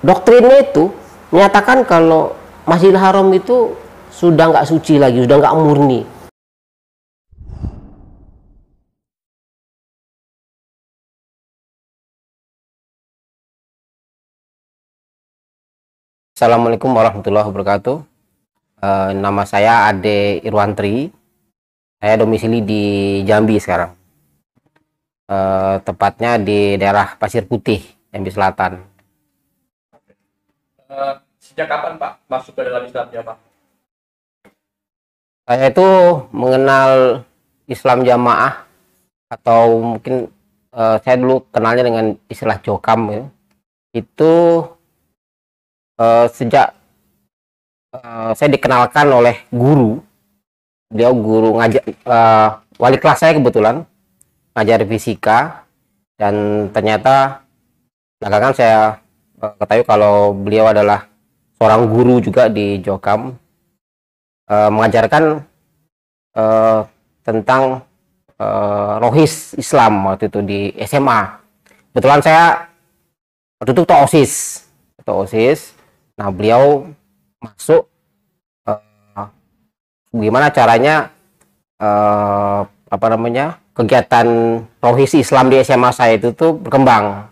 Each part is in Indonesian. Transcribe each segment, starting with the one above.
doktrinnya itu menyatakan kalau Masjidil Haram itu sudah nggak suci lagi, sudah nggak murni. Assalamualaikum warahmatullahi wabarakatuh. Nama saya Ade Irwantri. Saya domisili di Jambi sekarang. Tepatnya di daerah Pasir Putih, Jambi Selatan. Sejak kapan Pak masuk ke dalam Islamnya Pak? Saya itu mengenal Islam Jamaah, atau mungkin saya dulu kenalnya dengan istilah Jokam ya. Itu sejak saya dikenalkan oleh guru. Beliau guru ngajar, wali kelas saya kebetulan ngajar fisika, dan ternyata belakangan saya ketahui kalau beliau adalah seorang guru juga di Jokam, mengajarkan tentang rohis Islam waktu itu di SMA. Kebetulan saya waktu itu OSIS. Nah, beliau masuk gimana caranya kegiatan rohis Islam di SMA saya itu tuh berkembang,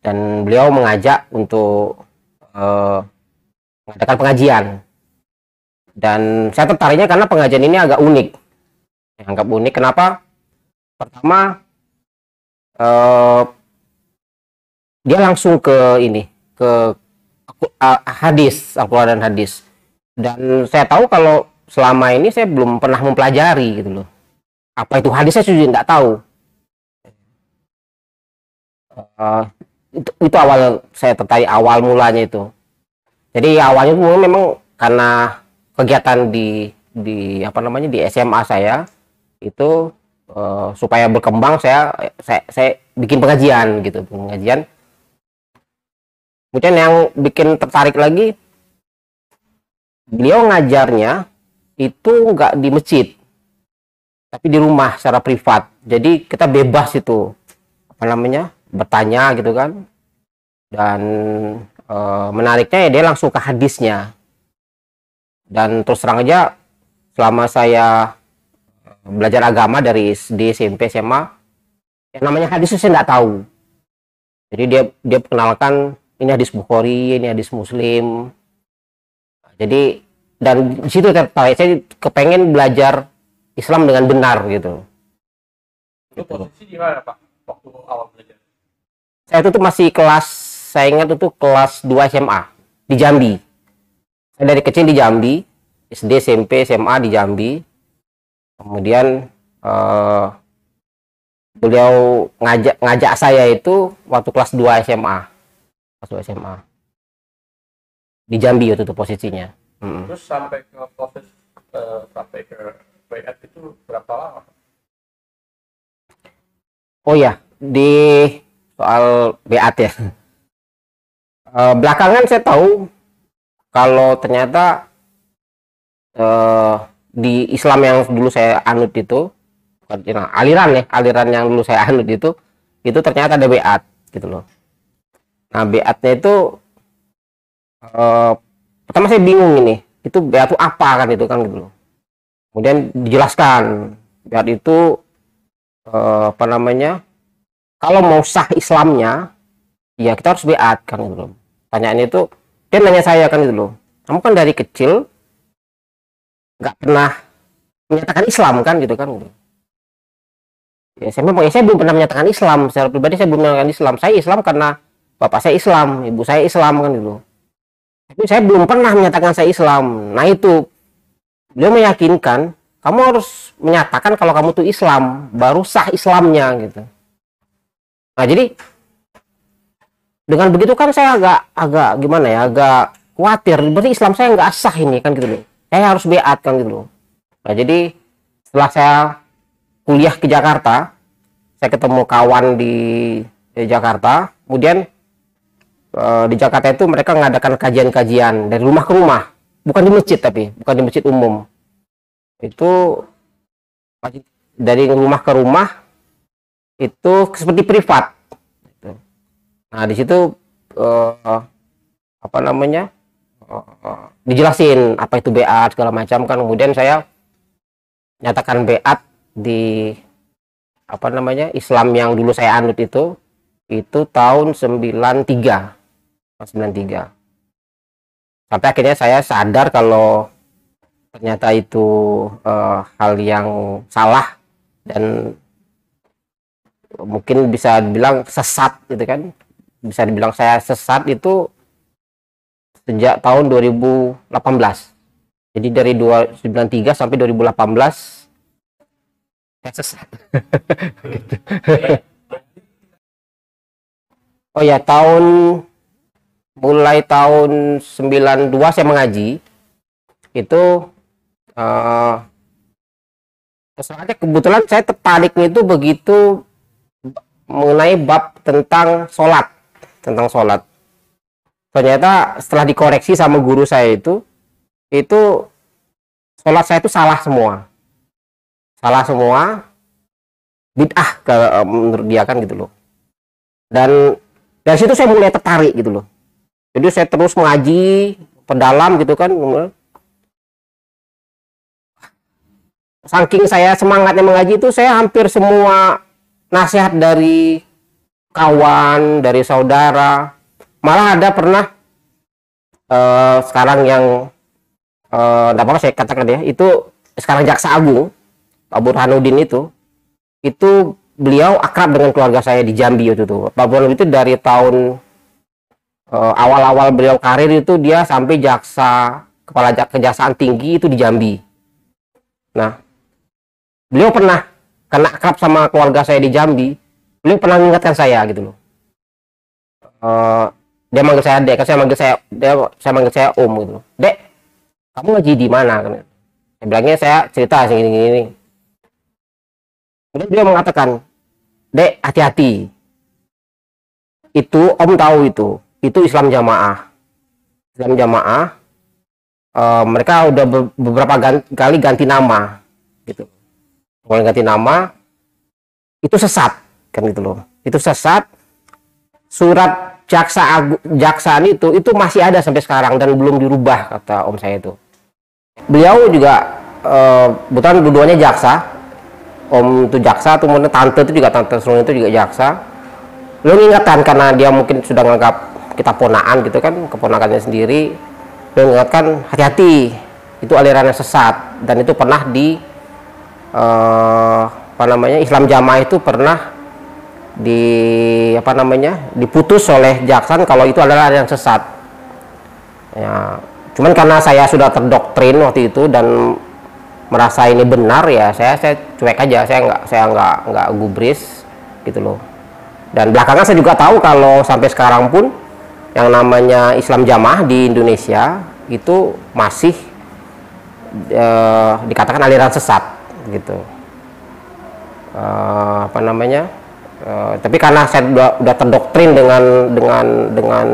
dan beliau mengajak untuk mengadakan pengajian, dan saya tertariknya karena pengajian ini agak unik. Kenapa? Pertama, dia langsung ke hadis, Al-Quran dan hadis, dan saya tahu kalau selama ini saya belum pernah mempelajari gitu loh. Apa itu hadis, saya sudah tidak tahu. Itu awal saya tertarik, awal mulanya itu. Jadi awalnya memang karena kegiatan di SMA saya itu, supaya berkembang saya bikin pengajian. Kemudian yang bikin tertarik lagi, beliau ngajarnya itu nggak di masjid, tapi di rumah secara privat. Jadi kita bebas itu bertanya gitu kan. Dan menariknya ya dia langsung ke hadisnya. Dan terus terang aja, selama saya belajar agama dari SD, SMP, SMA, yang namanya hadis itu saya nggak tahu. Jadi dia perkenalkan, ini hadis Bukhari, ini hadis Muslim. Jadi, dan di situ tertarik, saya kepengen belajar Islam dengan benar gitu. Itu posisi di mana Pak waktu awal belajar? Saya itu tuh masih saya ingat itu kelas 2 SMA di Jambi. Saya dari kecil di Jambi, SD, SMP, SMA di Jambi. Kemudian beliau ngajak saya itu waktu kelas 2 SMA. Di Jambi waktu itu posisinya. Terus sampai ke proses sampai ke bayat itu berapa lama? Oh ya, di soal beat ya. Belakangan saya tahu kalau ternyata di Islam yang dulu saya anut itu, aliran yang dulu saya anut itu ternyata ada beat gitu loh. Nah, beatnya itu pertama saya bingung, itu beat itu apa kan gitu loh. Kemudian dijelaskan beat itu kalau mau sah Islamnya ya kita harus beat kan gitu loh. Pertanyaannya itu, dia nanya saya kan gitu loh, kamu kan dari kecil nggak pernah menyatakan Islam kan gitu kan gitu. Ya saya belum pernah menyatakan Islam secara pribadi, saya belum menyatakan Islam. Saya Islam karena bapak saya Islam, ibu saya Islam kan gitu. Tapi saya belum pernah menyatakan saya Islam. Nah itu, beliau meyakinkan, kamu harus menyatakan kalau kamu tuh Islam, baru sah Islamnya gitu. Nah jadi dengan begitu kan saya agak gimana ya, agak khawatir, berarti Islam saya nggak sah ini kan gitu loh. Saya harus beat kan gitu loh. Nah jadi setelah saya kuliah ke Jakarta, saya ketemu kawan di Jakarta. Kemudian di Jakarta itu mereka mengadakan kajian-kajian dari rumah ke rumah, bukan di masjid, tapi bukan di masjid umum. Itu dari rumah ke rumah, itu seperti privat. Nah di situ apa namanya, dijelasin apa itu beat segala macam kan. Kemudian saya nyatakan beat di apa namanya Islam yang dulu saya anut itu tahun 93 sampai akhirnya saya sadar kalau ternyata itu hal yang salah dan mungkin bisa dibilang sesat gitu kan, bisa dibilang saya sesat itu sejak tahun 2018. Jadi dari 1993 sampai 2018 saya sesat. Gitu. Oh ya, mulai tahun 92 saya mengaji itu, soalnya kebetulan saya tertariknya itu begitu mengenai bab tentang sholat. Ternyata setelah dikoreksi sama guru saya itu sholat saya itu salah semua, bid'ah menurut dia kan gitu loh. Dan dari situ saya mulai tertarik gitu loh. Jadi saya terus mengaji perdalam gitu kan. Saking saya semangatnya mengaji itu, saya hampir semua nasihat dari kawan, dari saudara, malah ada pernah sekarang yang enggak apa-apa saya katakan ya, itu sekarang Jaksa Agung Pak Burhanuddin itu beliau akrab dengan keluarga saya di Jambi itu tuh. Pak Burhanuddin itu dari tahun awal-awal beliau karir itu dia sampai kepala kejaksaan tinggi itu di Jambi. Nah, beliau pernah, karena akrab sama keluarga saya di Jambi, beliau pernah mengingatkan saya gitu loh. Dia manggil saya Dek, saya manggil saya Om gitu loh. Dek, kamu ngaji di mana? Saya bilangnya saya cerita segini-gini. Kemudian beliau mengatakan, Dek, hati-hati. Itu Om tahu itu Islam Jamaah. Mereka udah beberapa kali ganti nama gitu. Kalau ganti nama itu sesat kan gitu loh. Itu sesat. Surat jaksaan itu masih ada sampai sekarang dan belum dirubah, kata Om saya itu. Beliau juga kebetulan dua-duanya jaksa. Om itu jaksa, kemudian tante Serun itu juga jaksa. Beliau mengingatkan karena dia mungkin sudah menganggap kita ponaan gitu kan, keponakannya sendiri. Beliau mengingatkan, hati-hati, itu alirannya sesat. Dan itu pernah Islam Jamaah itu pernah diputus oleh jaksa kalau itu adalah aliran sesat. Ya, cuman karena saya sudah terdoktrin waktu itu dan merasa ini benar, ya saya cuek aja, saya nggak gubris gitu loh. Dan belakangan saya juga tahu kalau sampai sekarang pun yang namanya Islam Jamaah di Indonesia itu masih dikatakan aliran sesat gitu. Tapi karena saya udah terdoktrin dengan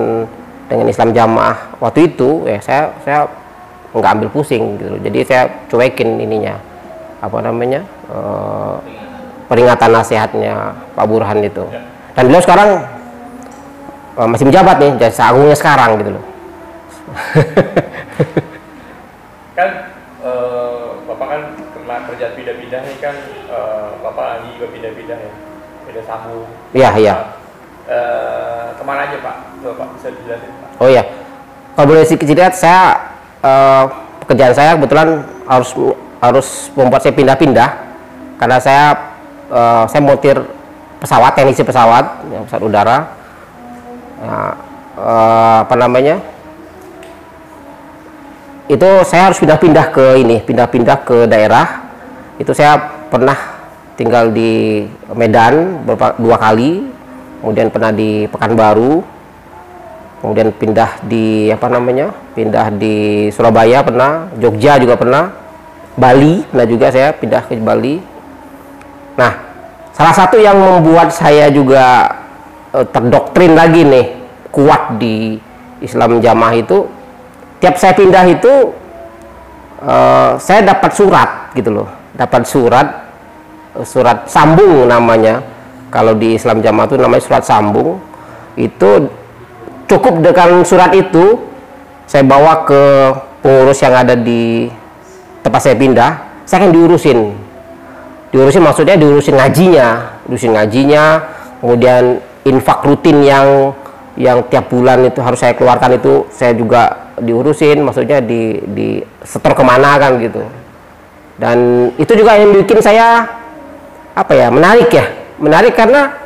Islam Jamaah waktu itu, ya saya nggak ambil pusing gitu. Jadi saya cuekin ininya, peringatan nasihatnya Pak Burhan itu. Dan beliau sekarang masih menjabat nih, Jaksa Agungnya sekarang gitu loh. Kan Bapak kan pernah kerja pindah-pindah nih kan, Bapak lagi juga pindah-pindah ya, pindah sambung. Iya. Kemana aja Pak? Coba Pak bisa dijelasin Pak. Oh iya, kalau boleh sedikit saya pekerjaan saya kebetulan harus membuat saya pindah-pindah karena saya montir pesawat, teknisi pesawat udara. Itu saya harus pindah-pindah ke daerah. Itu saya pernah tinggal di Medan 2 kali, kemudian pernah di Pekanbaru, kemudian pindah di Surabaya pernah, Jogja juga pernah, Bali pernah juga saya pindah ke Bali. Nah, salah satu yang membuat saya juga terdoktrin lagi nih, kuat di Islam Jamaah itu, tiap saya pindah itu saya dapat surat gitu loh, surat sambung namanya. Kalau di Islam Jamaah itu namanya surat sambung. Itu cukup dengan surat itu saya bawa ke pengurus yang ada di tempat saya pindah, saya akan diurusin maksudnya diurusin ngajinya, kemudian infak rutin yang tiap bulan itu harus saya keluarkan itu saya juga diurusin, maksudnya di setor kemana kan gitu. Dan itu juga yang bikin saya menarik karena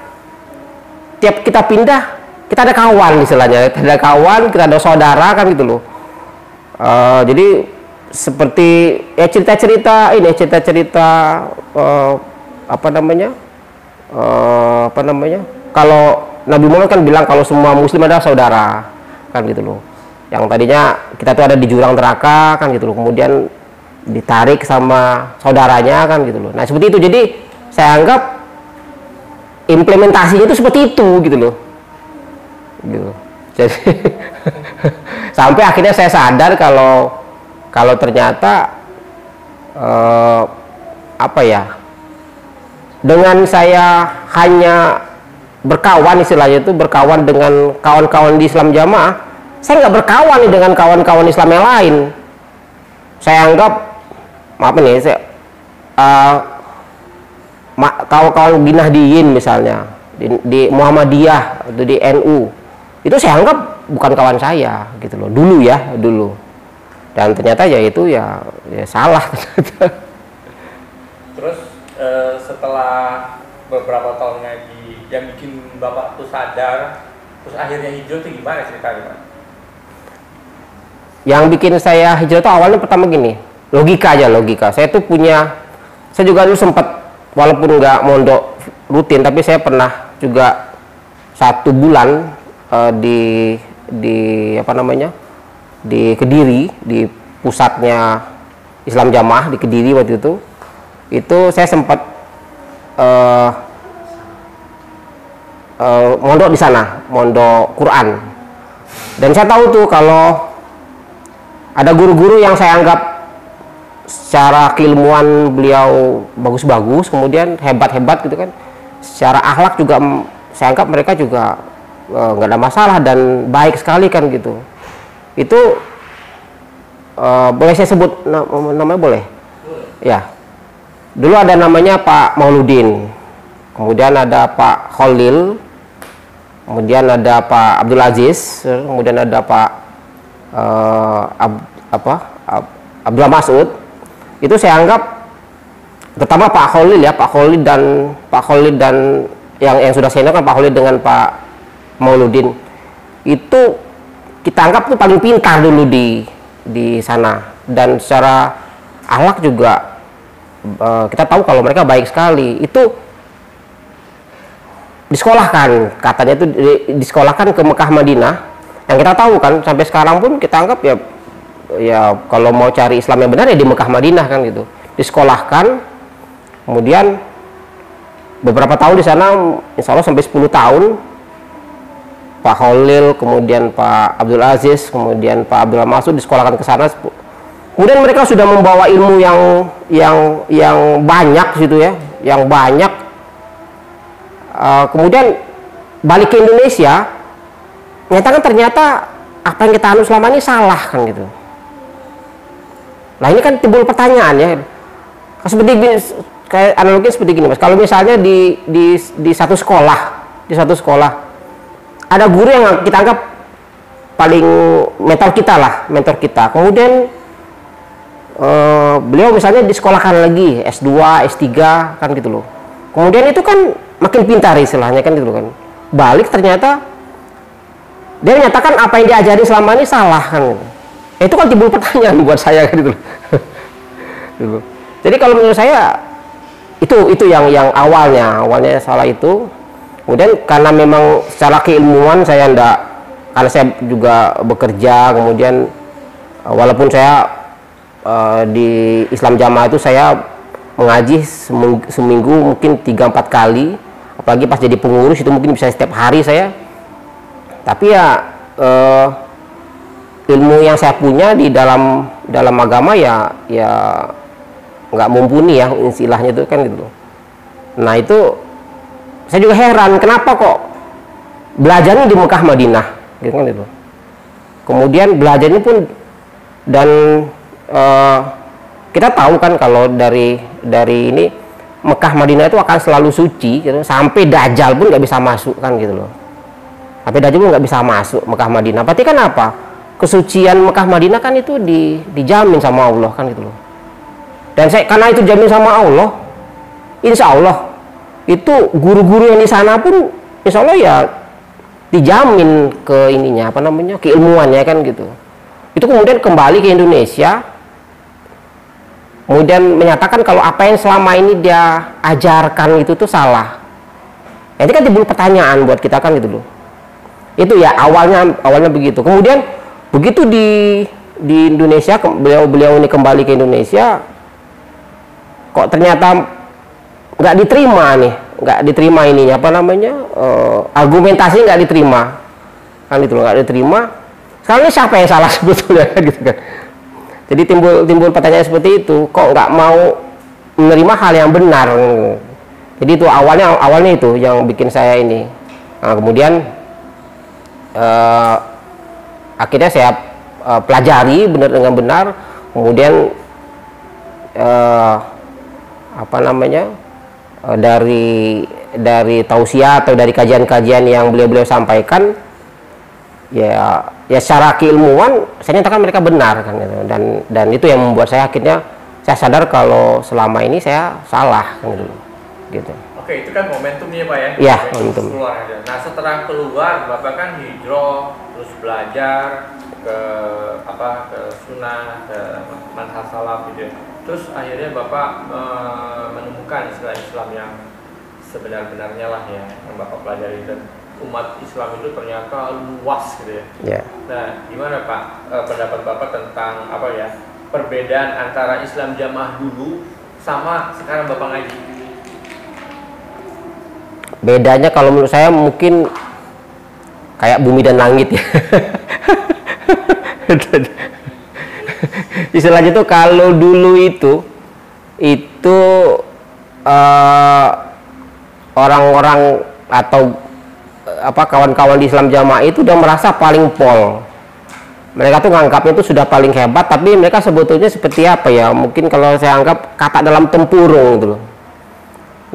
tiap kita pindah kita ada kawan istilahnya, kita ada saudara kan gitu loh. Jadi seperti ya cerita-cerita kalau Nabi Muhammad kan bilang kalau semua muslim adalah saudara kan gitu loh. Yang tadinya kita tuh ada di jurang neraka kan gitu loh, kemudian ditarik sama saudaranya kan gitu loh. Nah seperti itu, jadi saya anggap implementasinya itu seperti itu gitu loh, gitu. Jadi sampai akhirnya saya sadar kalau ternyata dengan saya hanya berkawan istilahnya itu berkawan dengan kawan-kawan di Islam Jamaah, saya nggak berkawan nih dengan kawan-kawan Islam yang lain. Saya anggap kawan-kawan di Nahdliyin misalnya di Muhammadiyah atau di NU itu saya anggap bukan kawan saya gitu loh dulu, dan ternyata ya itu ya salah ternyata. Terus setelah beberapa tahun ngaji yang bikin Bapak tuh sadar terus akhirnya hijrah itu gimana ceritanya Pak? Yang bikin saya hijrah itu awalnya pertama gini, logika. Saya juga dulu sempat walaupun nggak mondok rutin, tapi saya pernah juga 1 bulan di Kediri, di pusatnya Islam Jamaah di Kediri waktu itu saya sempat mondok di sana, mondok Quran. Dan saya tahu tuh kalau ada guru-guru yang saya anggap secara keilmuan beliau bagus-bagus, kemudian hebat-hebat gitu kan, secara akhlak juga saya anggap mereka juga nggak ada masalah dan baik sekali kan gitu. Itu boleh saya sebut namanya boleh? Ya. Dulu ada namanya Pak Mauludin, kemudian ada Pak Khalil, kemudian ada Pak Abdul Aziz, kemudian ada Pak Abdullah Mas'ud. Itu saya anggap terutama Pak Khalil dan yang sudah senior kan Pak Khalil dengan Pak Mauludin itu kita anggap tuh paling pintar dulu di sana, dan secara akhlak juga kita tahu kalau mereka baik sekali. Itu disekolahkan, katanya itu disekolahkan ke Mekah Madinah, yang kita tahu kan sampai sekarang pun kita anggap ya kalau mau cari Islam yang benar ya di Mekah Madinah kan gitu. Disekolahkan, kemudian beberapa tahun di sana, insya Allah sampai 10 tahun. Pak Khalil, kemudian Pak Abdul Aziz, kemudian Pak Abdullah Masud disekolahkan ke sana. Kemudian mereka sudah membawa ilmu yang banyak gitu ya, yang banyak. Kemudian balik ke Indonesia, nyatakan ternyata apa yang kita anut selama ini salah kan gitu. Nah ini kan timbul pertanyaan ya, seperti gini, kayak analogi seperti gini Mas. Kalau misalnya di satu sekolah ada guru yang kita anggap paling mentor kita. Kemudian beliau misalnya disekolahkan lagi S2, S3 kan gitu loh. Kemudian itu kan makin pintar istilahnya kan gitu kan. Balik ternyata dia menyatakan apa yang diajari selama ini salah kan gitu. Itu kan timbul pertanyaan buat saya kan gitu loh. Gitu. Jadi kalau menurut saya itu yang awalnya salah itu. Kemudian karena memang secara keilmuan saya karena saya juga bekerja, kemudian walaupun saya di Islam Jamaah itu saya mengaji seminggu mungkin 3-4 kali, apalagi pas jadi pengurus itu mungkin bisa setiap hari saya. Tapi ya ilmu yang saya punya di dalam agama ya nggak mumpuni ya istilahnya itu kan gitu. Nah itu saya juga heran kenapa kok belajarnya di Mekah Madinah, gitu kan itu. Kemudian belajarnya pun, dan kita tahu kan kalau dari ini Mekah Madinah itu akan selalu suci gitu, sampai Dajjal pun nggak bisa masuk kan gitu loh. Sampai Dajjal pun nggak bisa masuk Mekah Madinah. Berarti kan apa? Kesucian Mekah Madinah kan itu dijamin sama Allah kan gitu loh. Dan karena itu jamin sama Allah, insya Allah itu guru-guru yang di sana pun insya Allah ya dijamin ke ininya, apa namanya, keilmuannya kan gitu. Itu kemudian kembali ke Indonesia, kemudian menyatakan kalau apa yang selama ini dia ajarkan itu tuh salah. Nanti kan timbul pertanyaan buat kita kan gitu loh. Itu ya awalnya begitu. Kemudian begitu di Indonesia, beliau ini kembali ke Indonesia, kok ternyata nggak diterima ininya, apa namanya, argumentasi nggak diterima kan itu nggak diterima. Sekarang ini siapa yang salah sebetulnya gitu kan. Jadi timbul pertanyaan seperti itu, kok nggak mau menerima hal yang benar. Jadi itu awalnya itu yang bikin saya ini. Nah, kemudian akhirnya saya pelajari benar dengan benar, kemudian apa namanya, dari tausiah atau dari kajian-kajian yang beliau sampaikan, ya secara keilmuan saya nyatakan mereka benar kan gitu. Dan itu yang membuat saya akhirnya saya sadar kalau selama ini saya salah kan gitu. Oke, itu kan momentumnya Pak ya? Iya, momentum. Nah, setelah keluar Bapak kan hijrah, terus belajar ke sunnah, ke manhaj salaf gitu. Terus akhirnya Bapak menemukan Islam yang sebenar-benarnya lah ya, yang Bapak pelajari, dan umat Islam itu ternyata luas gitu ya. Yeah. Nah, gimana Pak pendapat Bapak tentang perbedaan antara Islam jamaah dulu sama sekarang Bapak ngaji? Bedanya kalau menurut saya mungkin kayak bumi dan langit ya. Istilahnya tuh kalau dulu itu orang-orang atau kawan-kawan di Islam jamaah itu udah merasa paling pol. Mereka tuh nganggapnya itu sudah paling hebat, tapi mereka sebetulnya seperti apa ya? Mungkin kalau saya anggap kata dalam tempurung gitu loh.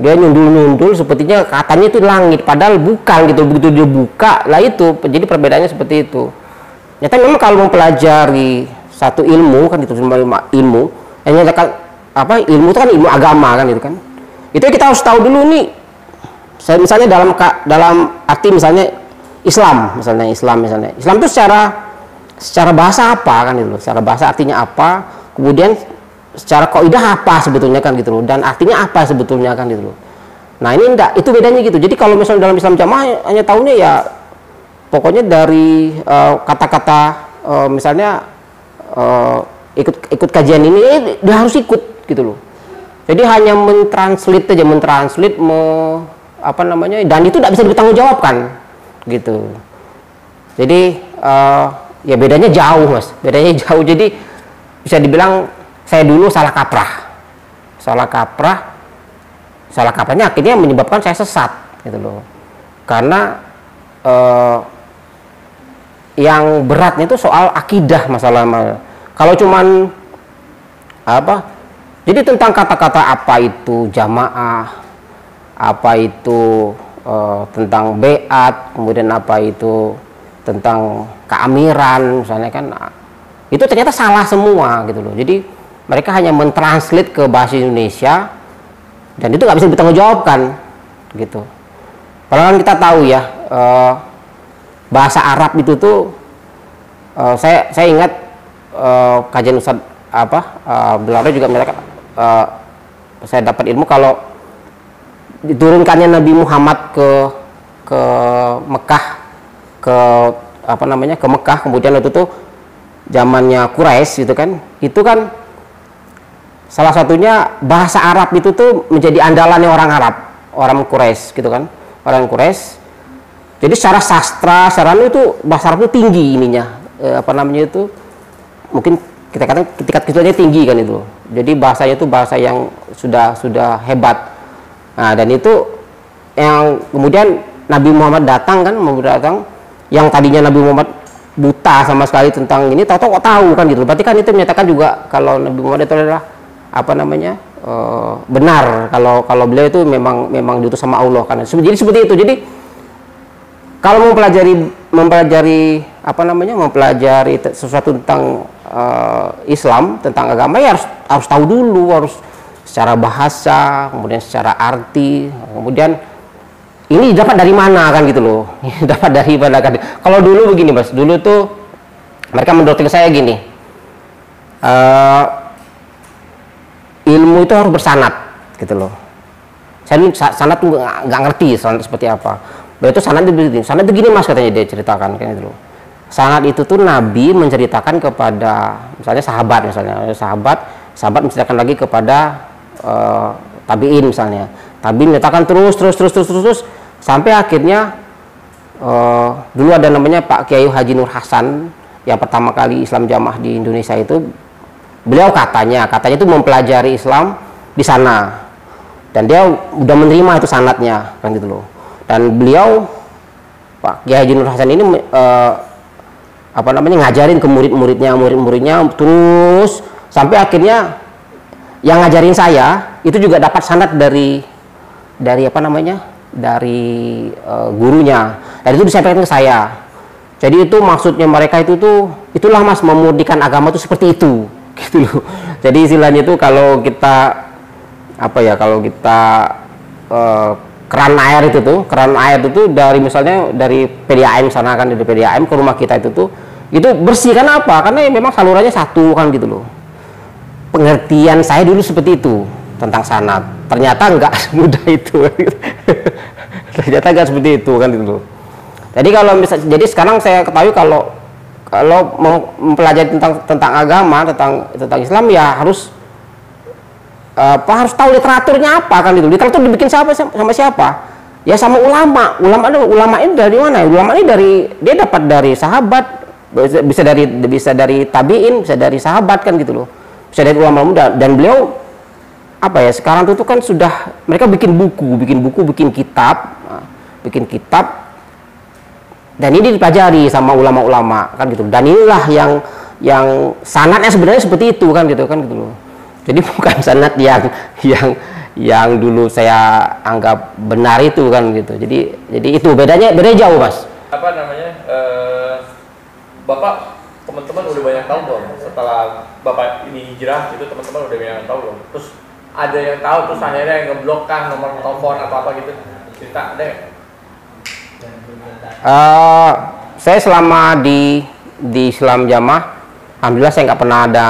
Dia nyundul-nyundul sepertinya katanya itu langit, padahal bukan gitu. Begitu dia buka, lah itu. Jadi perbedaannya seperti itu. Nyata memang kalau mempelajari satu ilmu kan itu semua ilmu. Yang nyatakan ilmu itu kan ilmu agama kan itu kan. Itu kita harus tahu dulu nih. Misalnya dalam arti misalnya Islam itu secara bahasa apa kan itu, secara bahasa artinya apa, kemudian secara kaidah apa sebetulnya kan gitu loh, dan artinya apa sebetulnya kan gitu loh. Nah ini enggak, itu bedanya gitu. Jadi kalau misalnya dalam Islam jamaah hanya tahunya ya pokoknya dari kata-kata misalnya ikut kajian ini dia harus ikut gitu loh. Jadi hanya mentranslate dan itu tidak bisa dipertanggungjawabkan gitu. Jadi ya bedanya jauh Mas, jadi bisa dibilang saya dulu salah kaprahnya akhirnya menyebabkan saya sesat gitu loh. Karena yang beratnya itu soal akidah masalah. Kalau cuman jadi tentang kata-kata apa itu jamaah, apa itu tentang beat, kemudian apa itu tentang keamiran misalnya kan, itu ternyata salah semua gitu loh. Jadi mereka hanya mentranslate ke bahasa Indonesia dan itu nggak bisa dipertanggungjawabkan gitu. Padahal kan kita tahu ya bahasa Arab itu tuh saya ingat kajian Ustadz Belanda juga menyatakan saya dapat ilmu kalau diturunkannya Nabi Muhammad ke Mekah, ke Mekah, kemudian itu tuh zamannya Quraisy gitu kan, itu kan salah satunya bahasa Arab itu tuh menjadi andalannya orang Quraisy gitu kan, orang Quraisy. Jadi secara sastra, secara itu bahasa Arab itu tinggi ininya, itu mungkin kita katakan tingkat kesulitannya tinggi kan itu. Jadi bahasanya itu bahasa yang sudah hebat. Nah, dan itu yang kemudian Nabi Muhammad datang yang tadinya Nabi Muhammad buta sama sekali tentang ini, tahu-tahu kok tahu kan gitu. Berarti kan itu menyatakan juga kalau Nabi Muhammad itu adalah apa namanya, benar, kalau beliau itu memang diutus sama Allah kan. Jadi seperti itu. Jadi kalau mempelajari apa namanya, mempelajari sesuatu tentang Islam, tentang agama, ya harus tahu dulu, harus secara bahasa, kemudian secara arti, kemudian ini dapat dari mana kan gitu loh. Dapat dari mana kan. Kalau dulu begini Mas, dulu tuh mereka mendoktrin saya gini, ilmu itu harus bersanad gitu loh. Saya dulu sanad tuh nggak ngerti sanad seperti apa. Beliau itu sanad itu gini Mas, katanya dia ceritakan kan gitu loh. Sanad itu tuh Nabi menceritakan kepada misalnya sahabat menceritakan lagi kepada tabiin misalnya. Tabiin menceritakan terus sampai akhirnya dulu ada namanya Pak Kiai Haji Nur Hasan yang pertama kali Islam Jamaah di Indonesia itu. Beliau katanya itu mempelajari Islam di sana dan dia udah menerima itu sanadnya kan gitu loh. Dan beliau Pak Kiai Haji Nur Hasan ini apa namanya, ngajarin ke murid-muridnya terus sampai akhirnya yang ngajarin saya itu juga dapat sanad dari apa namanya, dari gurunya, dan itu disampaikan ke saya. Jadi itu maksudnya mereka itulah Mas, memurnikan agama itu seperti itu gitu loh. Jadi istilahnya itu kalau kita apa ya, kalau kita keran air itu dari misalnya dari PDAM sana kan, dari PDAM ke rumah kita itu bersih. Karena apa? Karena memang salurannya satu kan gitu loh. Pengertian saya dulu seperti itu tentang sanad, ternyata nggak semudah itu. Ternyata nggak seperti itu kan gitu loh. Jadi sekarang saya ketahui kalau mempelajari tentang agama, tentang Islam, ya harus harus tahu literaturnya apa kan gitu. Literatur dibikin sama siapa? Ya sama ulama. Ulama ini dari mana? Ulama ini dia dapat dari sahabat, bisa dari tabiin, bisa dari sahabat kan gitu loh. Bisa dari ulama muda. Dan beliau apa ya, sekarang itu kan sudah mereka bikin kitab, dan ini dipelajari sama ulama-ulama kan gitu. Dan inilah yang sanadnya sebenarnya seperti itu kan gitu loh. Jadi bukan sanad yang dulu saya anggap benar itu kan gitu. Jadi itu bedanya jauh Mas. Apa namanya, Bapak, teman-teman udah banyak tahu belum setelah Bapak ini hijrah gitu, teman-teman udah banyak tahu belum? Terus ada yang tahu terus akhirnya yang ngeblok kah nomor telepon apa gitu, cerita ada nggak? Saya selama di Islam Jamaah, alhamdulillah saya nggak pernah ada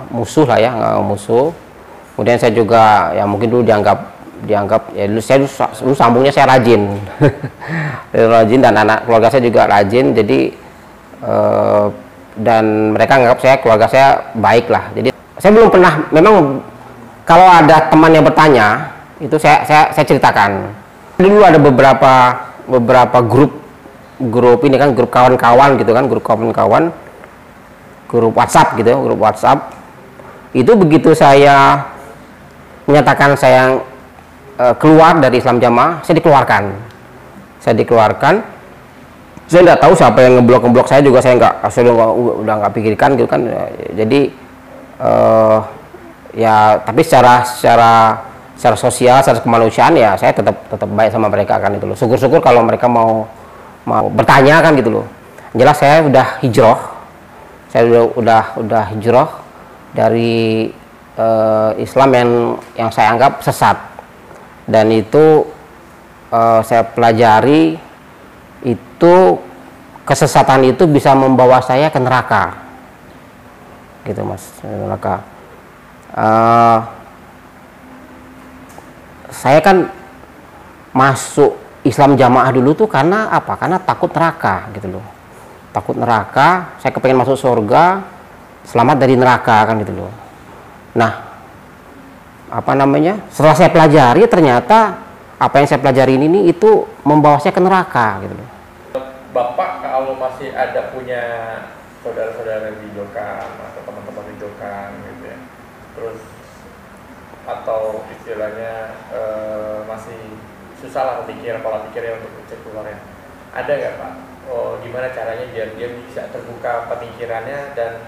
musuh lah ya, nggak musuh. Kemudian saya juga ya mungkin dulu dianggap ya dulu sambungnya saya rajin. Rajin, dan anak keluarga saya juga rajin. Jadi dan mereka anggap keluarga saya baik lah. Jadi saya belum pernah, memang kalau ada teman yang bertanya itu saya ceritakan. Dulu ada beberapa grup ini kan, grup kawan-kawan gitu kan, grup WhatsApp gitu, grup WhatsApp itu begitu saya menyatakan saya keluar dari Islam Jamaah, saya dikeluarkan. Saya nggak tahu siapa yang ngeblok saya juga, saya udah nggak pikirkan gitu kan. Jadi ya tapi secara sosial, secara kemanusiaan ya saya tetap baik sama mereka kan itu loh. Syukur-syukur kalau mereka mau bertanya kan gitu loh. Jelas saya udah hijrah. Saya udah hijrah dari Islam yang saya anggap sesat, dan itu saya pelajari itu kesesatan itu bisa membawa saya ke neraka gitu Mas, neraka. Saya kan masuk Islam Jamaah dulu tuh karena apa? Karena takut neraka gitu loh. Takut neraka, saya kepengen masuk surga, selamat dari neraka kan gitu loh. Nah, apa namanya? Setelah saya pelajari, ternyata apa yang saya pelajari ini itu membawa saya ke neraka gitu loh. Bapak kalau masih ada punya saudara-saudara di Jokan atau teman-teman di Jokan gitu ya, terus atau istilahnya masih susah lah pola pikirnya untuk cek keluarnya, ada nggak Pak oh, gimana caranya biar dia bisa terbuka pemikirannya, dan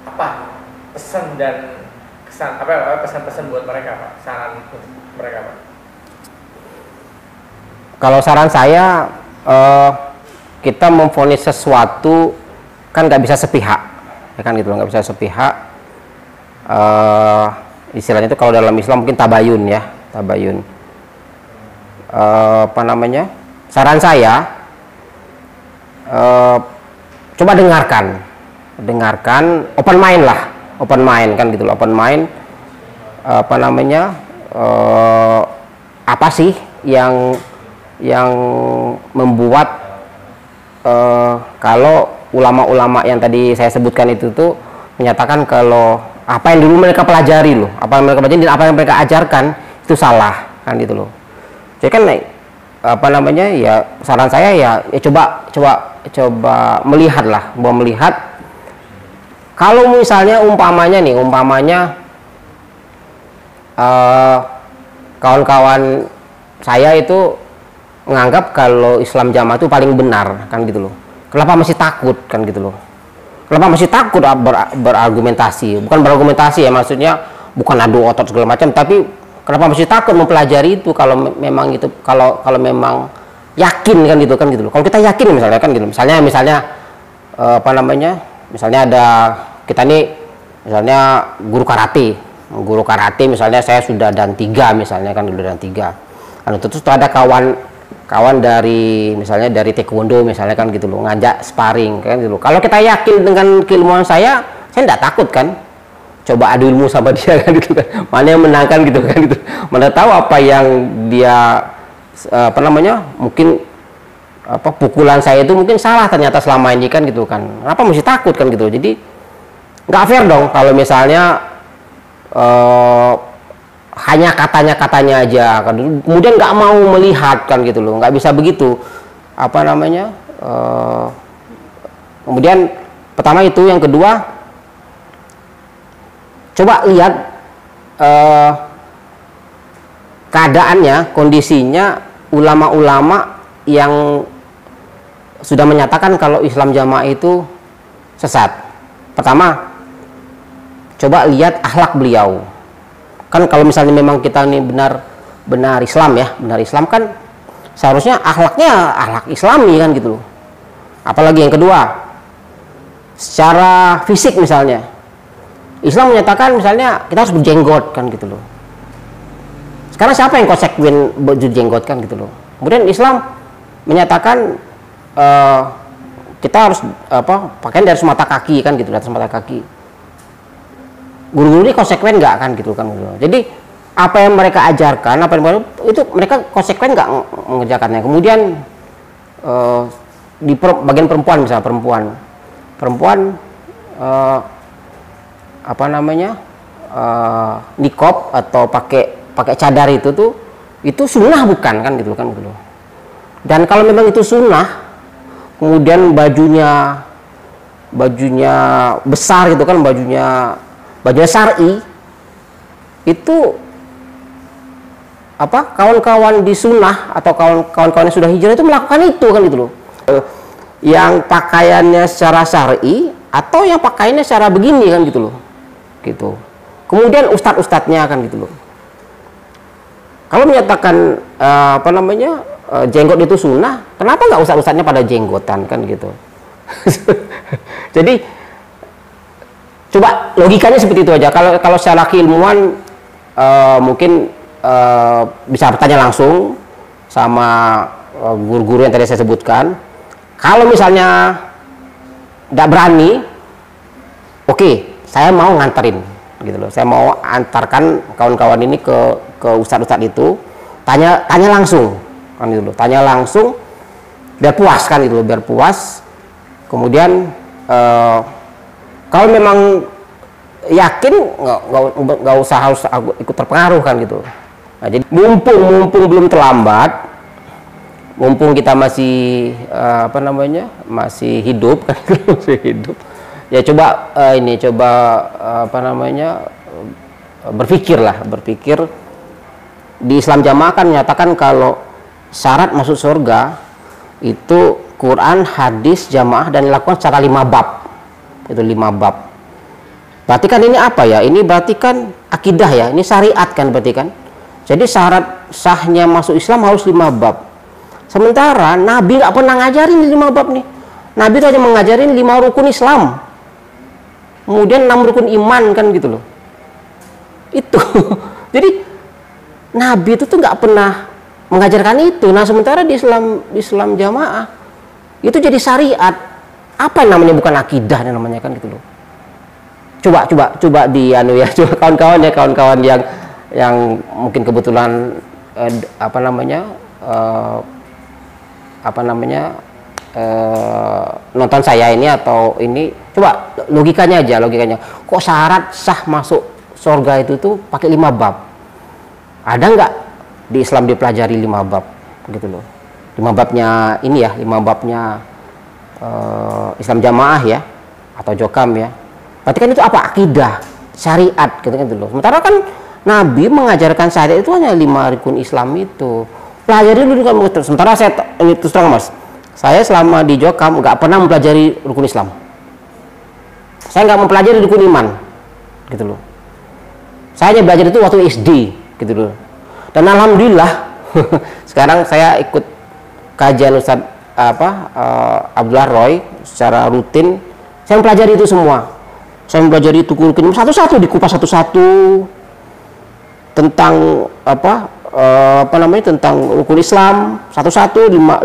apa pesan dan kesan, apa pesan-pesan buat mereka Pak, saran untuk mereka Pak? Kalau saran saya, kita memvonis sesuatu kan nggak bisa sepihak, ya kan gitu, nggak bisa sepihak. Istilahnya itu kalau dalam Islam mungkin tabayun ya, tabayun. Apa namanya? Saran saya, coba dengarkan, open mind lah, open mind kan gitu loh, open mind. Apa namanya? Apa sih yang membuat kalau ulama-ulama yang tadi saya sebutkan itu tuh menyatakan kalau apa yang dulu mereka pelajari loh, apa yang mereka pelajari dan apa yang mereka ajarkan itu salah kan gitu loh. Jadi kan apa namanya ya, saran saya ya coba melihat lah, mau melihat kalau misalnya umpamanya kawan-kawan saya itu menganggap kalau Islam Jamaah itu paling benar kan gitu loh. Kenapa masih takut kan gitu loh? Kenapa masih takut berargumentasi? Bukan berargumentasi ya, maksudnya bukan adu otot segala macam, tapi kenapa masih takut mempelajari itu kalau memang itu kalau memang yakin kan gitu loh. Kalau kita yakin misalnya kan gitu. Misalnya apa namanya? Misalnya ada kita nih misalnya guru karate misalnya saya sudah dan 3 misalnya kan dulu dan 3. Kan terus ada kawan dari misalnya dari taekwondo misalnya kan gitu loh, ngajak sparring kan gitu loh. Kalau kita yakin dengan keilmuan saya tidak takut kan, coba adu ilmu sama dia kan gitu kan, mana yang menangkan gitu kan gitu, mana tahu apa yang dia apa namanya, mungkin apa pukulan saya itu mungkin salah ternyata selama ini kan gitu kan, kenapa mesti takut kan gitu. Jadi nggak fair dong kalau misalnya hanya katanya aja kan, kemudian nggak mau melihat kan gitu loh, nggak bisa begitu. Apa namanya, kemudian pertama itu, yang kedua coba lihat keadaannya, kondisinya ulama-ulama yang sudah menyatakan kalau Islam Jamaah itu sesat. Pertama, coba lihat akhlak beliau. Kan kalau misalnya memang kita ini benar Islam ya, benar Islam kan seharusnya akhlaknya akhlak Islami kan gitu loh. Apalagi yang kedua, secara fisik misalnya Islam menyatakan misalnya kita harus berjenggot kan gitu loh. Sekarang siapa yang konsekuen berjenggot kan gitu loh. Kemudian Islam menyatakan kita harus pakaian dari semata kaki kan gitu, dari semata kaki. Guru-guru ini konsekuen nggak kan gitu kan. Jadi apa yang mereka ajarkan, apa yang itu mereka konsekuen nggak mengerjakannya. Kemudian di bagian perempuan misalnya, perempuan apa namanya, niqab atau pakai cadar itu tuh itu sunnah bukan kan gitu kan gitu. Dan kalau memang itu sunnah, kemudian bajunya besar gitu kan, bajunya syar'i, itu apa, kawan-kawan di sunnah atau kawan-kawan yang sudah hijrah itu melakukan itu kan gitu loh, yang pakaiannya secara syar'i atau yang pakaiannya secara begini kan gitu loh gitu. Kemudian ustadz-ustadznya kan gitu loh, kalau menyatakan apa namanya jenggot itu sunnah, kenapa nggak ustadz-ustadznya pada jenggotan kan gitu. Jadi coba logikanya seperti itu aja. Kalau secara keilmuan mungkin bisa bertanya langsung sama guru-guru yang tadi saya sebutkan. Kalau misalnya tidak berani, oke, saya mau nganterin gitu loh. Saya mau antarkan kawan-kawan ini ke ustadz-ustadz itu, tanya langsung kan gitu loh. Tanya langsung biar puas kan gitu loh, biar puas. Kemudian kalau memang yakin, nggak usah harus ikut terpengaruh kan gitu. Nah, jadi mumpung belum terlambat, mumpung kita masih apa namanya masih hidup kan, masih hidup, ya coba apa namanya berpikir di Islam Jamaah kan menyatakan kalau syarat masuk surga itu Quran, hadis, jamaah, dan dilakukan secara 5 bab. Itu 5 bab. Berarti kan ini apa ya? Ini berarti kan akidah ya. Ini syariat kan berarti kan. Jadi syarat sahnya masuk Islam harus 5 bab. Sementara Nabi nggak pernah ngajarin 5 bab nih. Nabi itu hanya mengajarin 5 rukun Islam. Kemudian 6 rukun iman kan gitu loh. Itu. Jadi Nabi itu tuh nggak pernah mengajarkan itu. Nah sementara di Islam jamaah itu jadi syariat. Apa yang namanya bukan akidah namanya kan gitu loh. Coba di anu ya, coba kawan-kawan yang mungkin kebetulan nonton saya ini atau ini, coba logikanya kok syarat sah masuk surga itu tuh pakai 5 bab. Ada nggak di Islam dipelajari 5 bab gitu loh. 5 babnya ini ya, 5 babnya Islam jamaah ya atau jokam ya. Berarti kan itu apa? Akidah, syariat gitu kan dulu. Sementara kan Nabi mengajarkan syariat itu hanya 5 rukun Islam itu. Pelajari dulu kan. Sementara saya ini terus terang Mas, saya selama di jokam nggak pernah mempelajari rukun Islam. Saya nggak mempelajari rukun iman gitu loh. Saya hanya belajar itu waktu SD gitu loh. Dan alhamdulillah sekarang saya ikut kajian Ustadz Abdullah Roy secara rutin. Saya mempelajari itu semua. Saya mempelajari itu rukun satu-satu, dikupas satu-satu tentang tentang rukun Islam satu-satu, 5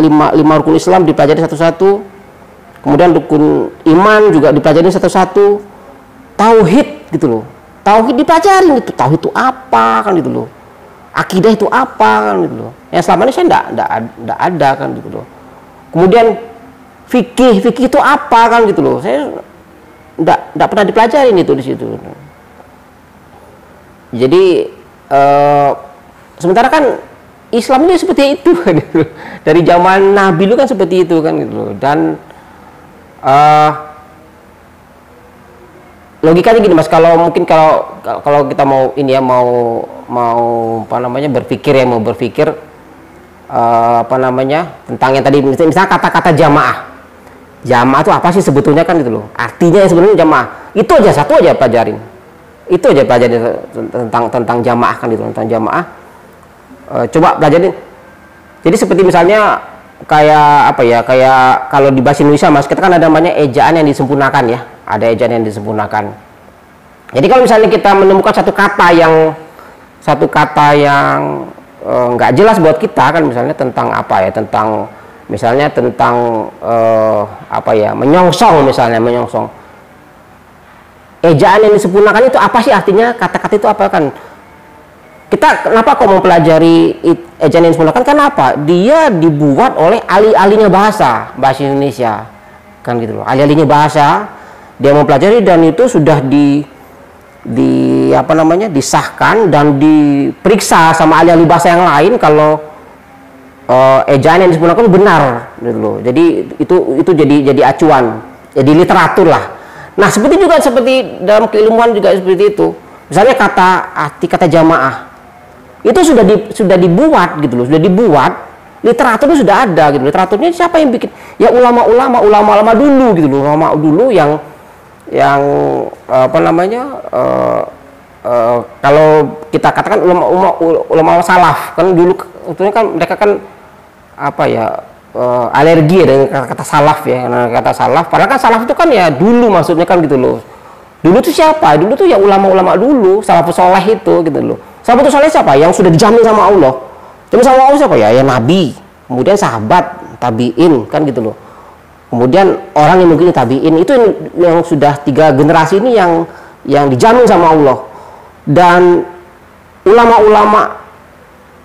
rukun Islam dipelajari satu-satu. Kemudian rukun iman juga dipelajari satu-satu. Tauhid gitu loh. Tauhid dipelajari gitu. Tauhid itu apa kan gitu loh. Akidah itu apa kan gitu loh. Yang selama ini saya enggak ada kan gitu loh. Kemudian fikih itu apa kan gitu loh. Saya enggak pernah dipelajarin itu di situ. Jadi sementara kan Islam ini seperti itu kan gitu. Dari zaman Nabi lu kan seperti itu kan gitu loh. Dan logikanya gini Mas, kalau kita mau ini ya mau berpikir tentang yang tadi misalnya kata-kata jamaah itu apa sih sebetulnya kan gitu loh, artinya yang sebenarnya jamaah itu aja satu aja pelajarin tentang jamaah kan gitu, tentang jamaah. Coba pelajarin. Jadi seperti misalnya kayak kalau di bahasa Indonesia Mas, kita kan ada namanya ejaan yang disempurnakan ya, ada ejaan yang disempurnakan. Jadi kalau misalnya kita menemukan satu kata yang nggak jelas buat kita kan, misalnya tentang menyongsong, ejaan yang disempurnakan itu apa sih artinya, kata-kata itu apa kan. Kita kenapa kok mau pelajari ejaan yang disempurnakan? Kenapa? Dia dibuat oleh ahli-ahlinya bahasa Indonesia kan gitu loh, ahli-ahlinya bahasa dia mau pelajari, dan itu sudah disahkan dan diperiksa sama ahli-ahli bahasa yang lain kalau ejaan yang disempurnakan benar gitu loh. Jadi itu jadi acuan, jadi literatur lah. Nah seperti dalam keilmuan juga seperti itu. Misalnya kata jamaah itu sudah dibuat gitu loh, literaturnya sudah ada gitu. Literaturnya siapa yang bikin? Ya ulama dulu gitu loh, ulama dulu yang kalau kita katakan ulama salaf kan dulu, sebetulnya kan mereka kan alergi ya dengan kata salaf ya, kata salaf. Padahal kan salaf itu kan ya dulu, maksudnya kan gitu loh. Dulu tuh siapa? Dulu tuh ya ulama-ulama dulu, salafus soleh itu gitu loh. Salafus soleh siapa? Yang sudah dijamin sama Allah. Jamin sama Allah siapa ya? Ya Nabi, kemudian sahabat, tabiin kan gitu loh. Kemudian orang yang mungkin tabiin itu yang sudah 3 generasi ini yang dijamin sama Allah. Dan ulama-ulama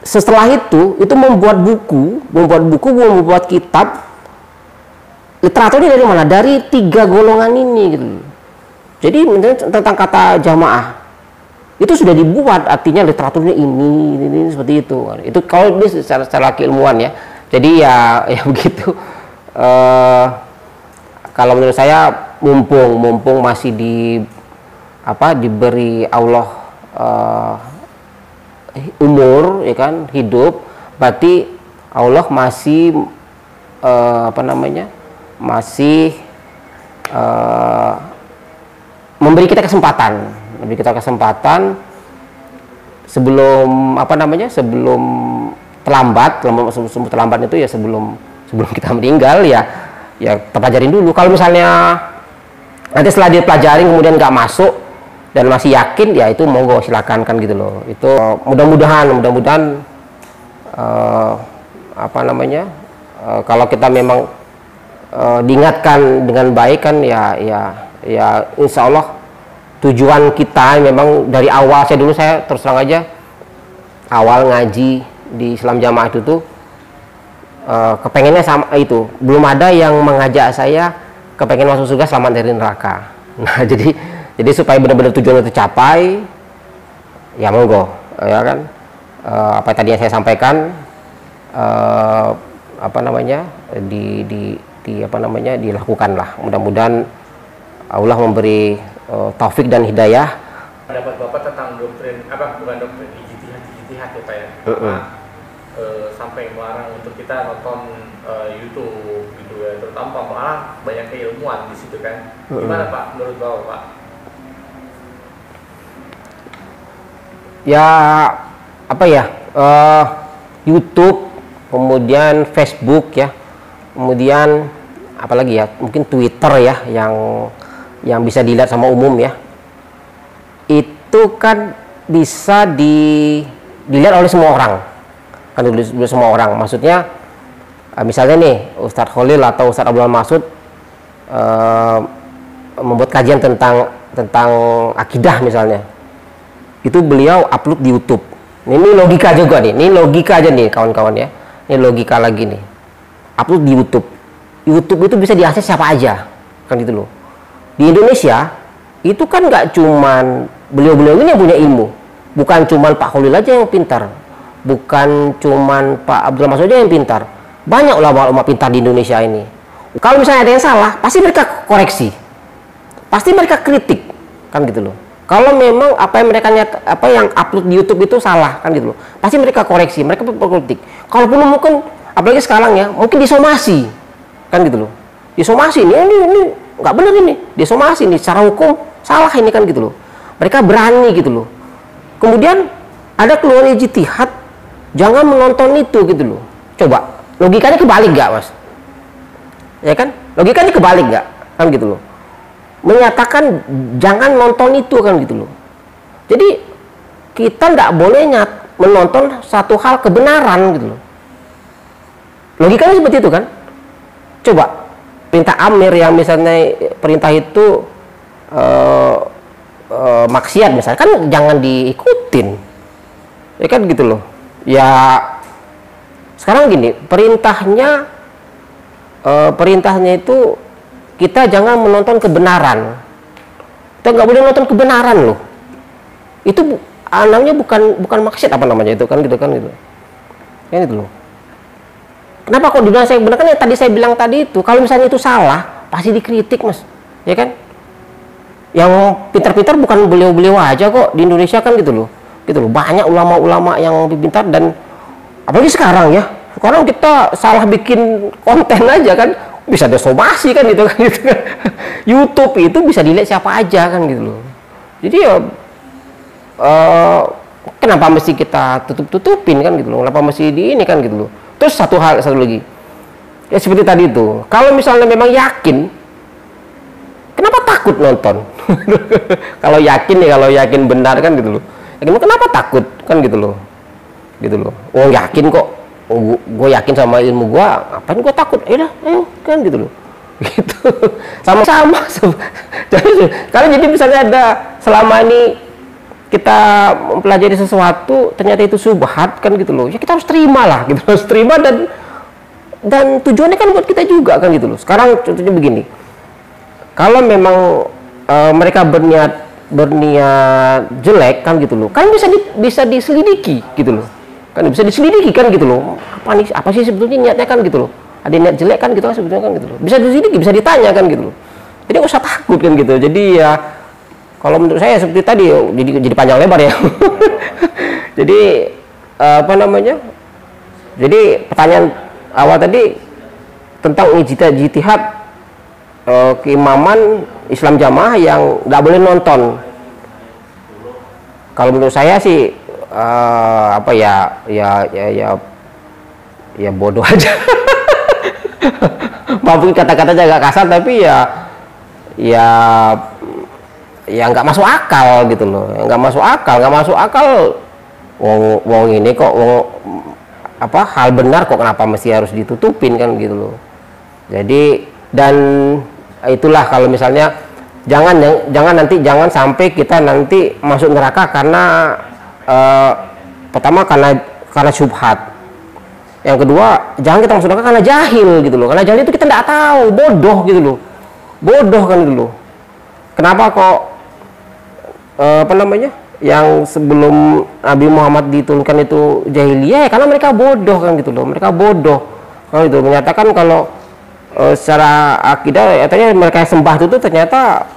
setelah itu membuat buku, membuat kitab. Literaturnya dari mana? Dari 3 golongan ini gitu. Jadi tentang kata jamaah itu sudah dibuat, artinya literaturnya ini seperti itu. Itu kalau ini secara keilmuan ya. Jadi ya begitu. Kalau menurut saya mumpung masih diberi Allah umur ya kan, hidup, berarti Allah masih apa namanya, masih memberi kita kesempatan sebelum apa namanya, sebelum terlambat. Sebelum terlambat itu ya sebelum kita meninggal, ya pelajarin dulu. Kalau misalnya nanti setelah dipelajari kemudian nggak masuk dan masih yakin, ya itu monggo silakan kan gitu loh. Itu mudah-mudahan apa namanya, kalau kita memang diingatkan dengan baik kan, ya insya Allah tujuan kita memang dari awal. Saya terus terang aja, awal ngaji di Islam Jamaah itu tuh kepengennya sama itu, belum ada yang mengajak saya kepengen masuk surga selamat dari neraka. Nah jadi supaya benar-benar tujuan itu tercapai, ya monggo, ya kan, apa tadi yang saya sampaikan, apa namanya, apa namanya, dilakukanlah. Mudah-mudahan Allah memberi taufik dan hidayah. Pendapat Bapak tentang doktrin, bukan doktrin, ijtihad ya Pak ya, sampai melarang untuk kita nonton YouTube gitu ya, terutama malah banyak keilmuan di situ kan. Gimana Pak menurut Bapak, Pak? Ya apa ya, YouTube, kemudian Facebook ya, kemudian apalagi ya, mungkin Twitter ya, yang bisa dilihat sama umum ya, itu kan bisa dilihat oleh semua orang kan, oleh semua orang. Maksudnya misalnya nih Ustadz Khalil atau Ustadz Abdul Masud membuat kajian tentang akidah misalnya, itu beliau upload di YouTube. Ini logika juga nih, ini logika aja nih kawan-kawan ya, ini logika lagi nih, upload di YouTube. YouTube itu bisa diakses siapa aja kan gitu loh. Di Indonesia itu kan nggak cuman beliau-beliau ini yang punya ilmu, bukan cuman Pak Khalil aja yang pintar, bukan cuman Pak Abdul Masud aja yang pintar, banyak ulama-ulama pintar di Indonesia ini. Kalau misalnya ada yang salah, pasti mereka koreksi, pasti mereka kritik kan gitu loh. Kalau memang apa yang upload di YouTube itu salah kan gitu loh, pasti mereka koreksi, mereka berkritik. Kalaupun mungkin, apalagi sekarang ya, mungkin disomasi kan gitu loh, disomasi ini nggak benar, ini disomasi ini secara hukum salah ini kan gitu loh. Mereka berani gitu loh. Kemudian ada keluar ijtihad, jangan menonton itu gitu loh. Coba logikanya kebalik nggak Mas? Ya kan, logikanya kebalik nggak kan gitu loh, menyatakan jangan nonton itu kan gitu loh. Jadi kita nggak boleh menonton satu hal kebenaran gitu loh. Logikanya seperti itu kan. Coba perintah amir yang misalnya perintah itu maksiat misalnya, kan jangan diikutin ya kan gitu loh. Ya sekarang gini, perintahnya itu kita jangan menonton kebenaran. Kita nggak boleh nonton kebenaran loh. Itu namanya bukan maksiat, apa namanya itu kan gitu kan gitu. Kan gitu loh. Kenapa kok dibilang saya benar? Kan yang tadi saya bilang tadi itu, kalau misalnya itu salah, pasti dikritik Mas. Ya kan? Yang pintar-pintar bukan beliau-beliau aja kok di Indonesia kan gitu loh. Gitu loh. Banyak ulama-ulama yang lebih pintar, dan apalagi sekarang ya. Sekarang kita salah bikin konten aja kan, bisa disomasi kan gitu kan gitu kan. YouTube itu bisa dilihat siapa aja kan gitu loh. Jadi ya kenapa mesti kita tutup-tutupin kan gitu loh. Kenapa mesti di ini kan gitu loh. Terus satu lagi ya, seperti tadi itu, kalau misalnya memang yakin, kenapa takut nonton? Kalau yakin benar kan gitu loh, kenapa takut kan gitu loh. Oh yakin kok, gue yakin sama ilmu gue, ngapain gue takut? Yaudah, kan gitu loh. Gitu sama-sama. Jadi misalnya ada selama ini kita mempelajari sesuatu, ternyata itu subhat kan gitu loh, ya kita harus terima lah gitu, harus terima, dan tujuannya kan buat kita juga kan gitu loh. Sekarang contohnya begini, kalau memang mereka berniat jelek kan gitu loh, kan bisa diselidiki gitu loh, kan bisa diselidiki kan gitu loh, apa sih sebetulnya niatnya kan gitu loh, ada niat jelek kan gitu kan sebetulnya kan gitu loh, bisa diselidiki, bisa ditanya kan gitu loh. Jadi nggak usah takut kan gitu. Jadi ya kalau menurut saya seperti tadi, jadi panjang lebar ya. Jadi apa namanya? Jadi pertanyaan awal tadi, tentang ijtihad keimaman Islam Jamaah yang nggak boleh nonton. Kalau menurut saya sih apa ya bodoh aja. Maafin kata-katanya agak kasar, tapi ya nggak masuk akal gitu loh, nggak masuk akal. Wong ini kok apa hal benar kok kenapa mesti harus ditutupin kan gitu loh. Jadi dan itulah kalau misalnya jangan sampai kita nanti masuk neraka karena pertama karena syubhat. Yang kedua, jangan kita masuk neraka karena jahil gitu loh. Karena jahil itu kita nggak tahu, bodoh gitu loh. Bodoh kan gitu loh. Kenapa kok apa namanya? Yang sebelum Nabi Muhammad diturunkan itu jahiliyah ya karena mereka bodoh kan gitu loh. Mereka bodoh. Kalau itu menyatakan kalau secara akidah katanya mereka sembah itu ternyata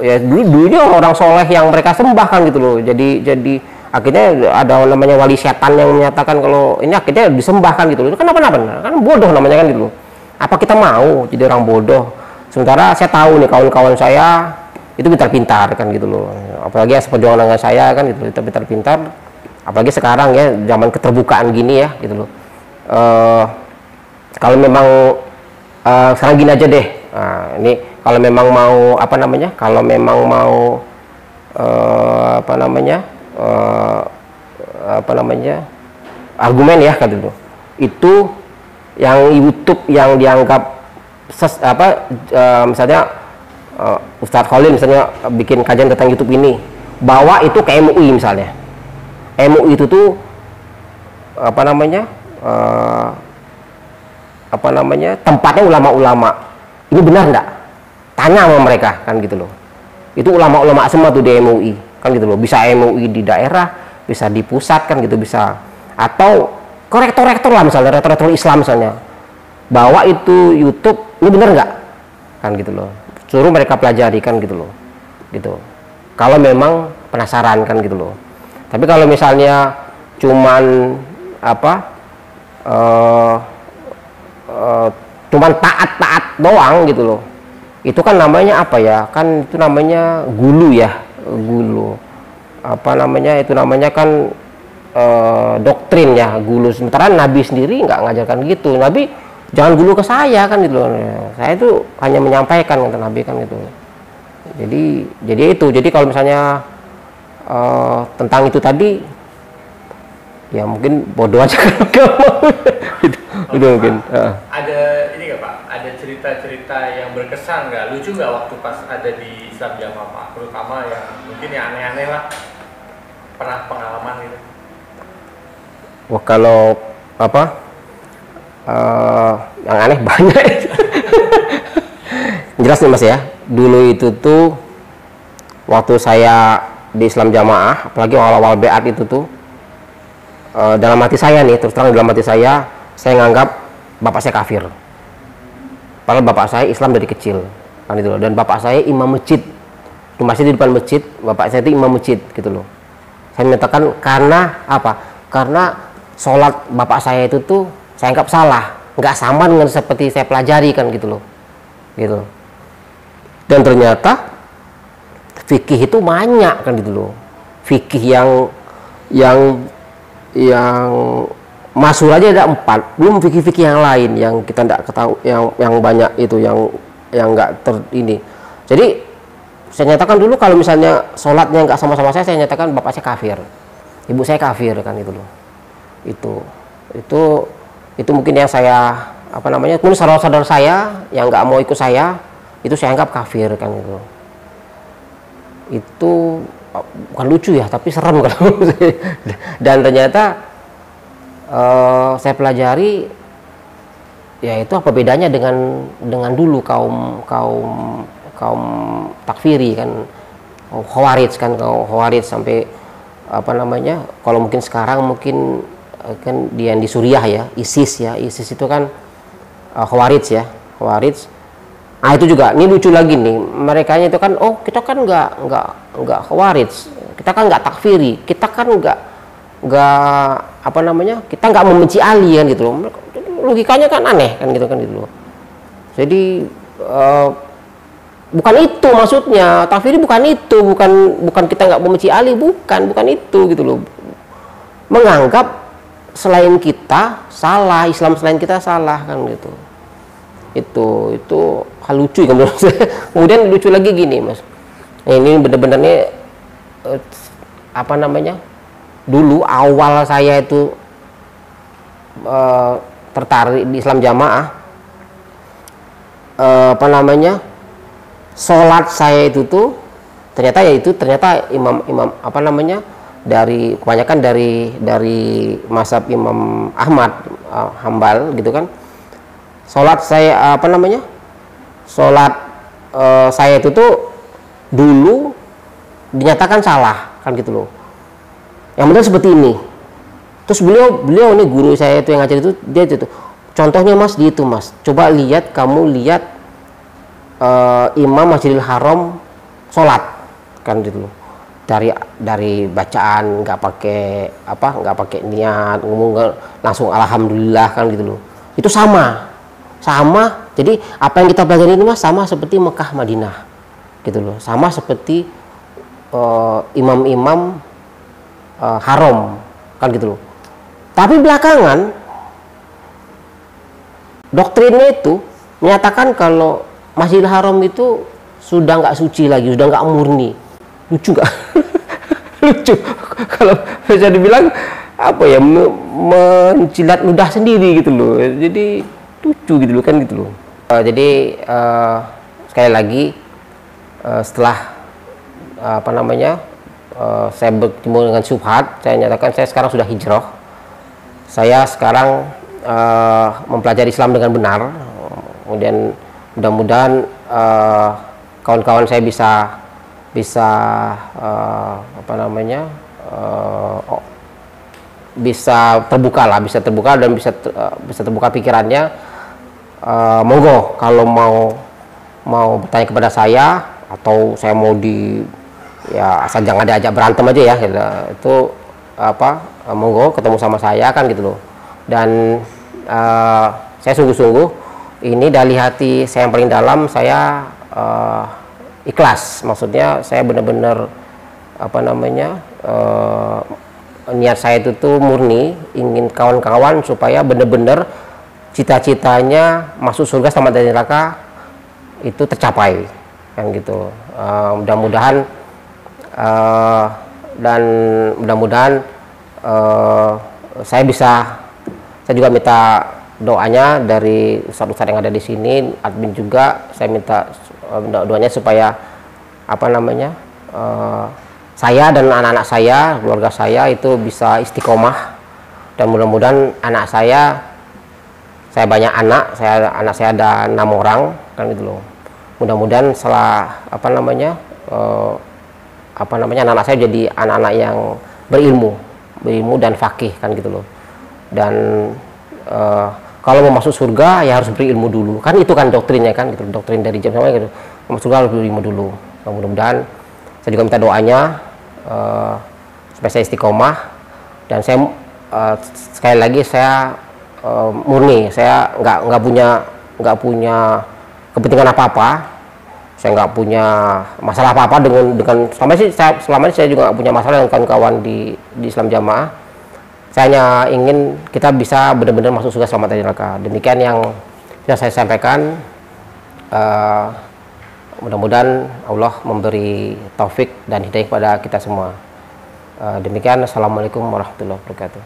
ya dulunya orang soleh yang mereka sembah kan gitu loh. Jadi akhirnya ada namanya wali setan yang menyatakan kalau ini akhirnya disembahkan gitu loh. Itu kan apa-apa kan bodoh namanya kan gitu loh. Apa kita mau jadi orang bodoh? Sementara saya tahu nih kawan-kawan saya itu pintar-pintar kan gitu loh. Apalagi yang seperjuangan dengan saya kan gitu, itu pintar-pintar. Apalagi sekarang ya zaman keterbukaan gini ya gitu loh. Kalau memang sekarang gini aja deh. Nah, ini kalau memang mau apa namanya? Kalau memang mau argumen ya kan gitu. Itu yang YouTube yang dianggap misalnya Ustadz Khalil misalnya bikin kajian tentang YouTube ini, bawa itu ke MUI misalnya. MUI itu tuh tempatnya ulama-ulama. Ini benar enggak? Tanya sama mereka kan gitu loh. Itu ulama-ulama semua tuh di MUI kan gitu loh. Bisa MUI di daerah, bisa di pusat kan gitu bisa. Atau rektor-rektor lah misalnya, rektor-rektor Islam misalnya. Bawa itu YouTube, ini benar enggak? Kan gitu loh. Suruh mereka pelajari kan gitu loh. Gitu. Kalau memang penasaran kan gitu loh. Tapi kalau misalnya cuman cuman taat doang gitu loh, itu kan namanya apa ya, kan itu namanya gulu ya, gulu itu namanya kan doktrin ya, gulu. Sementara Nabi sendiri nggak ngajarkan gitu. Nabi jangan gulu ke saya kan gitu loh, saya itu hanya menyampaikan kata Nabi kan gitu. Jadi kalau misalnya tentang itu tadi ya mungkin bodoh aja kalau itu mungkin. Ada ini nggak Pak? Ada cerita-cerita yang berkesan nggak? Lucu nggak waktu pas ada di Islam Jamaah Pak? Terutama yang mungkin yang aneh-aneh lah. Pernah pengalaman gitu? Wah kalau yang aneh banyak. Jelas nih Mas ya. Dulu itu tuh waktu saya di Islam Jamaah, apalagi awal-awal beat itu tuh. Dalam hati saya nih, terus terang dalam hati saya nganggap bapak saya kafir. Padahal bapak saya Islam dari kecil, kan itu loh. Dan bapak saya imam masjid, masjid di depan masjid, bapak saya itu imam masjid, gitu loh. Saya menyatakan karena apa? Karena sholat bapak saya itu tuh saya anggap salah, nggak sama dengan seperti saya pelajari kan gitu loh, gitu. Dan ternyata fikih itu banyak kan gitu loh, fikih yang masuk aja ada 4, belum fikih-fikih yang lain yang kita tidak ketahui, yang banyak itu yang nggak ini. Jadi saya nyatakan dulu kalau misalnya sholatnya nggak sama-sama saya nyatakan bapak saya kafir, ibu saya kafir kan itu loh. Itu mungkin yang saya mungkin saudara-saudara saya yang nggak mau ikut saya itu saya anggap kafir kan itu. Itu bukan lucu ya, tapi serem kan. Dan ternyata saya pelajari ya itu apa bedanya dengan dulu kaum takfiri kan, khawarij kan, khawarij sampai kalau mungkin sekarang mungkin kan dia di Suriah ya, ISIS itu kan khawarij ya, khawarij. Nah itu juga, ini lucu lagi nih, mereka itu kan, oh kita kan nggak khawarij, kita kan nggak takfiri, kita kan nggak kita nggak membenci Ali kan gitu loh. Logikanya kan aneh kan gitu loh. Jadi bukan itu maksudnya, takfiri bukan itu, bukan kita nggak membenci Ali, bukan itu gitu loh. Menganggap selain kita salah, Islam selain kita salah kan gitu. Itu hal lucu kan menurut saya. Kemudian lucu lagi gini Mas, ini bener-bener nih apa namanya, dulu awal saya itu tertarik di Islam Jamaah, apa namanya, sholat saya itu tuh ternyata imam apa namanya, dari kebanyakan dari mazhab Imam Ahmad Hambal gitu kan. Sholat saya apa namanya, sholat saya itu tuh dulu dinyatakan salah kan gitu loh, yang benar seperti ini. Terus beliau ini guru saya itu yang ngajar itu, dia itu contohnya Mas di itu Mas, coba kamu lihat imam Masjidil Haram sholat kan gitu loh, dari bacaan nggak pakai niat, ngomong langsung alhamdulillah kan gitu loh. Itu sama, jadi apa yang kita pelajari ini Mas sama seperti Mekah Madinah gitu loh, sama seperti imam-imam haram kan gitu loh. Tapi belakangan doktrinnya itu menyatakan kalau Masjidil Haram itu sudah nggak suci lagi, sudah nggak murni. Lucu nggak? Lucu. Kalau bisa dibilang apa ya, menjilat ludah sendiri gitu loh. Jadi lucu gitu loh kan gitu loh. Jadi sekali lagi setelah apa namanya, saya bertemu dengan syubhat, saya nyatakan saya sekarang sudah hijrah. Saya sekarang mempelajari Islam dengan benar. Kemudian mudah-mudahan kawan-kawan saya bisa apa namanya, bisa terbuka dan bisa terbuka pikirannya. Monggo kalau mau bertanya kepada saya, atau saya mau asal jangan diajak berantem aja ya gitu. Itu apa, monggo ketemu sama saya kan gitu loh. Dan saya sungguh-sungguh ini dari hati saya yang paling dalam, saya ikhlas, maksudnya saya benar-benar apa namanya, niat saya itu tuh murni ingin kawan-kawan supaya benar-benar cita-citanya masuk surga selamat dari neraka itu tercapai kan gitu. Mudah-mudahan dan mudah-mudahan saya juga minta doanya dari ustadz-ustadz yang ada di sini, admin juga, saya minta doanya supaya apa namanya, saya dan anak-anak saya, keluarga saya itu bisa istiqomah, dan mudah-mudahan anak saya banyak anak saya ada 6 orang kan gitu loh. Mudah-mudahan setelah apa namanya anak-anak saya jadi anak-anak yang berilmu dan fakih kan gitu loh. Dan kalau mau masuk surga ya harus berilmu dulu kan, itu kan doktrinnya kan gitu, doktrin dari jam sama gitu, masuk surga harus berilmu dulu. Nah, mudah-mudahan saya juga minta doanya supaya saya istiqomah, dan saya sekali lagi saya murni, saya nggak punya kepentingan apa-apa, saya nggak punya masalah apa-apa dengan selama ini saya juga nggak punya masalah dengan kawan-kawan di Islam Jamaah. Saya hanya ingin kita bisa benar-benar masuk surga selamat dari neraka. Demikian yang bisa saya sampaikan. Mudah-mudahan Allah memberi taufik dan hidayah kepada kita semua. Demikian, assalamualaikum warahmatullahi wabarakatuh.